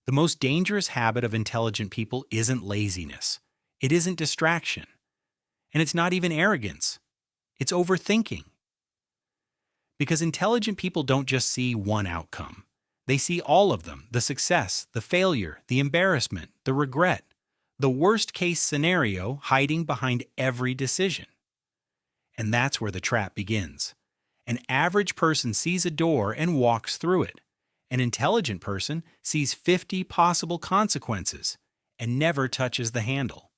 The most dangerous habit of intelligent people isn't laziness. It isn't distraction. And it's not even arrogance. It's overthinking. Because intelligent people don't just see one outcome. They see all of them: the success, the failure, the embarrassment, the regret, the worst case scenario hiding behind every decision. And that's where the trap begins. An average person sees a door and walks through it. An intelligent person sees 50 possible consequences and never touches the handle.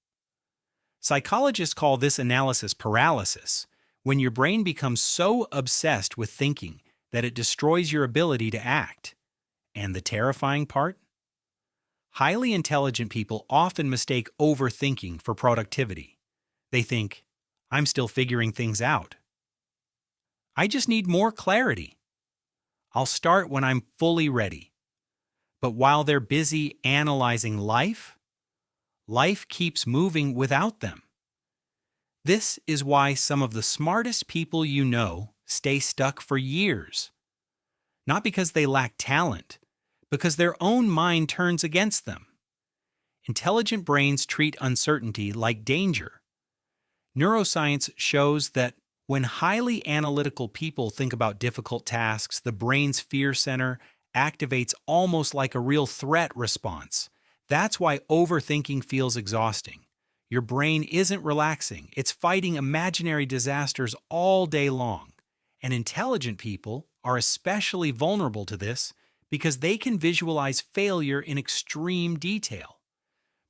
Psychologists call this analysis paralysis, when your brain becomes so obsessed with thinking that it destroys your ability to act. And the terrifying part? Highly intelligent people often mistake overthinking for productivity. They think, I'm still figuring things out. I just need more clarity. I'll start when I'm fully ready. But while they're busy analyzing life, life keeps moving without them. This is why some of the smartest people you know stay stuck for years. Not because they lack talent, because their own mind turns against them. Intelligent brains treat uncertainty like danger. Neuroscience shows that when highly analytical people think about difficult tasks, the brain's fear center activates almost like a real threat response. That's why overthinking feels exhausting. Your brain isn't relaxing, it's fighting imaginary disasters all day long. And intelligent people are especially vulnerable to this because they can visualize failure in extreme detail.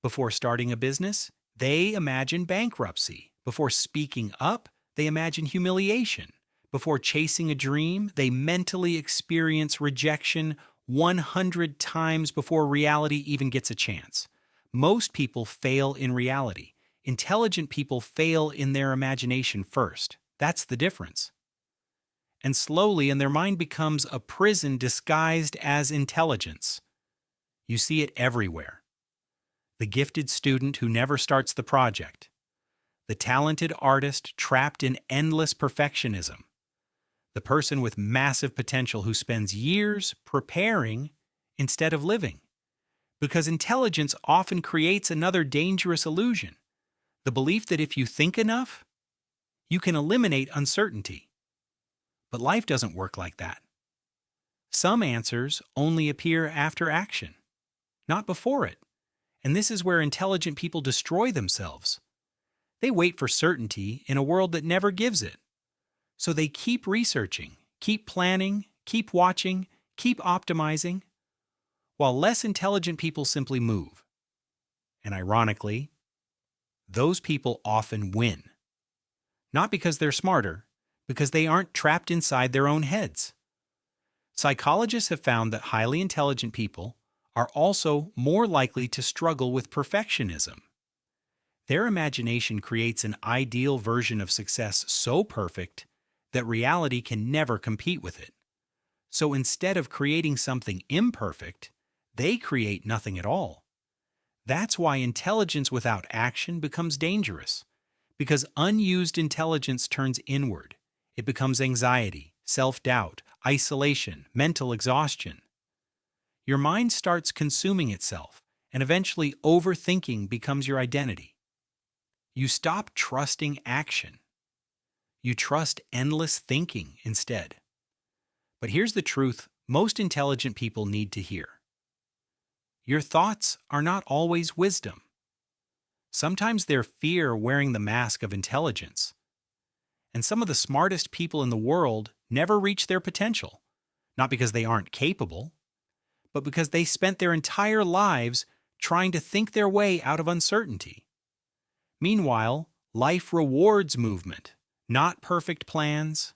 Before starting a business, they imagine bankruptcy. Before speaking up, they imagine humiliation. Before chasing a dream, they mentally experience rejection 100 times before reality even gets a chance. Most people fail in reality. Intelligent people fail in their imagination first. That's the difference. And slowly, their mind becomes a prison disguised as intelligence. You see it everywhere. The gifted student who never starts the project. The talented artist trapped in endless perfectionism. The person with massive potential who spends years preparing instead of living. Because intelligence often creates another dangerous illusion: the belief that if you think enough, you can eliminate uncertainty. But life doesn't work like that. Some answers only appear after action, not before it. And this is where intelligent people destroy themselves. They wait for certainty in a world that never gives it. So they keep researching, keep planning, keep watching, keep optimizing, while less intelligent people simply move. And ironically, those people often win. Not because they're smarter, because they aren't trapped inside their own heads. Psychologists have found that highly intelligent people are also more likely to struggle with perfectionism. Their imagination creates an ideal version of success so perfect that reality can never compete with it. So instead of creating something imperfect, they create nothing at all. That's why intelligence without action becomes dangerous, because unused intelligence turns inward. It becomes anxiety, self-doubt, isolation, mental exhaustion. Your mind starts consuming itself, and eventually overthinking becomes your identity. You stop trusting action. You trust endless thinking instead. But here's the truth most intelligent people need to hear. Your thoughts are not always wisdom. Sometimes they're fear wearing the mask of intelligence. And some of the smartest people in the world never reach their potential, not because they aren't capable, but because they spent their entire lives trying to think their way out of uncertainty. Meanwhile, life rewards movement, not perfect plans,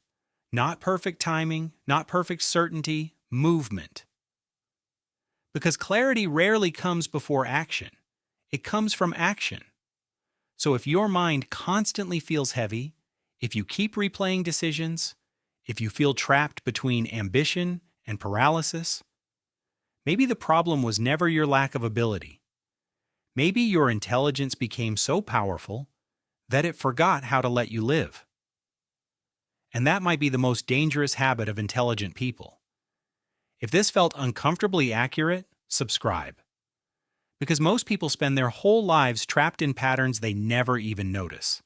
not perfect timing, not perfect certainty, movement. Because clarity rarely comes before action. It comes from action. So if your mind constantly feels heavy, if you keep replaying decisions, if you feel trapped between ambition and paralysis, maybe the problem was never your lack of ability. Maybe your intelligence became so powerful that it forgot how to let you live. And that might be the most dangerous habit of intelligent people. If this felt uncomfortably accurate, subscribe. Because most people spend their whole lives trapped in patterns they never even notice.